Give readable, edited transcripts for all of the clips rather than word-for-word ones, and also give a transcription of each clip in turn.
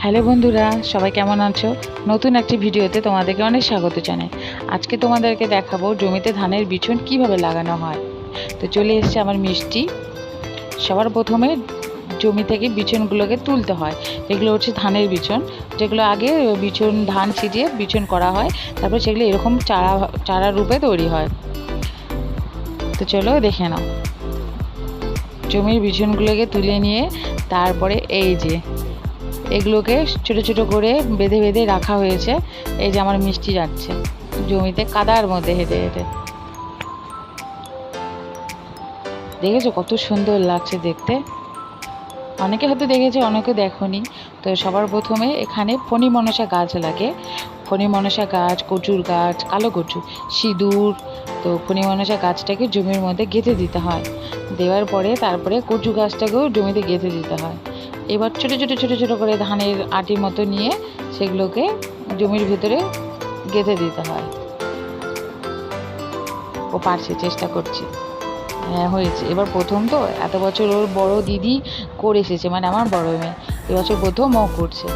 Hello বন্ধুরা, সবাই কেমন আছো? নতুন একটি ভিডিওতে তোমাদেরকে অনেক স্বাগত জানাই। আজকে তোমাদেরকে দেখাবো জমিতে ধানের বিচন কিভাবে লাগানো হয়। তো চলে এসেছে আমার মিষ্টি। সবার প্রথমে জমি থেকে বিচনগুলোকে তুলতে হয়। এগুলো হচ্ছে ধানের বিচন, যেগুলো আগে বিচন ধান ছিটিয়ে বিচন করা হয়, তারপর সেগুলো এরকম চারা রূপে তৈরি হয়। তো চলো দেখে নাও। জমির বিচনগুলোকে তুলে নিয়ে তারপরে এই যে এগুলোকে ছোট ছোট করে বেঁধে বেঁধে রাখা হয়েছে। এই যে আমার মিষ্টি যাচ্ছে জমিতে কাদার মধ্যে হেঁটে হেঁটে, দেখেছো কত সুন্দর লাগছে দেখতে। অনেকে হয়তো দেখেছে, অনেকে দেখোনি। তো সবার প্রথমে এখানে ফণি মনসা গাছ লাগে। ফণি মনসা গাছ, কচুর গাছ, কালো কচু, সিঁদুর। তো ফণি মনসা গাছটাকে জমির মধ্যে গেঁথে দিতে হয়। দেওয়ার পরে তারপরে কচু গাছটাকেও জমিতে গেঁথে দিতে হয়। এবার ছোটো ছোটো ছোটো ছোটো করে ধানের আটির মতো নিয়ে সেগুলোকে জমির ভিতরে গেঁথে দিতে হয়। ও পারছে, চেষ্টা করছে। হ্যাঁ, হয়েছে। এবার প্রথম তো, এত বছর ওর বড় দিদি করে এসেছে, মানে আমার বড় মেয়ে এবছর প্রথম ও করছে।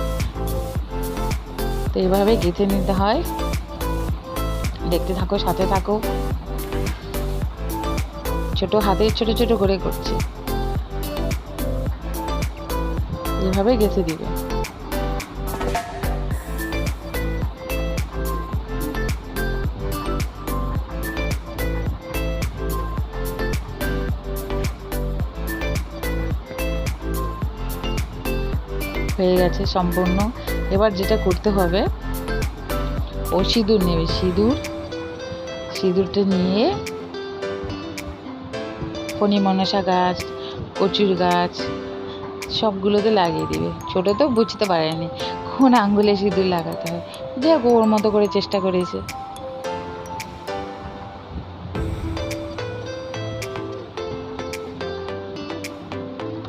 তো এইভাবে গেঁথে নিতে হয়। দেখতে থাকো, সাথে থাকো। ছোট হাতে ছোট ছোট করে করছে, এইভাবে গেঁথে দিবে। হয়ে গেছে সম্পূর্ণ। এবার যেটা করতে হবে, ও সিঁদুর নেবে। সিঁদুরটা নিয়ে ফণি মনসা গাছ, কচুর গাছ সবগুলোতে লাগিয়ে দিবে। ছোটো তো বুঝতে পারেনি কোন আঙ্গুলে সিঁদুর লাগাতে হয়, যে ওর মতো করে চেষ্টা করেছে।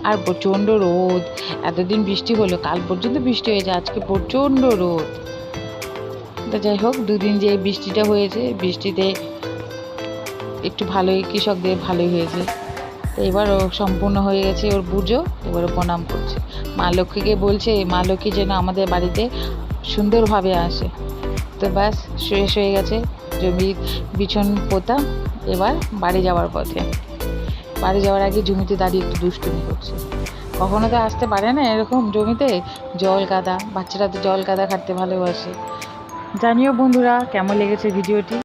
আর প্রচণ্ড রোদ, এতদিন বৃষ্টি হলো, কাল পর্যন্ত বৃষ্টি হয়েছে, আজকে প্রচণ্ড রোদ। তো যাই হোক, দুদিন যে বৃষ্টিটা হয়েছে, বৃষ্টিতে একটু ভালোই, কৃষকদের ভালোই হয়েছে। তো এবার ও সম্পূর্ণ হয়ে গেছে ওর পুজো। এবার ও প্রণাম করছে, মা লক্ষ্মীকে বলছে মা লক্ষ্মী যেন আমাদের বাড়িতে সুন্দরভাবে আসে। তো ব্যাস, শেষ হয়ে গেছে জমির বিছন পোতা। এবার বাড়ি যাওয়ার পথে, বাড়ি যাওয়ার আগে জমিতে দাঁড়িয়ে একটু দুষ্টুমি করছে। কখনো তো আসতে পারে না এরকম জমিতে, জল কাদা, বাচ্চারা তো জল কাদা খাটতে ভালোবাসে। জানিও বন্ধুরা কেমন লেগেছে ভিডিওটি।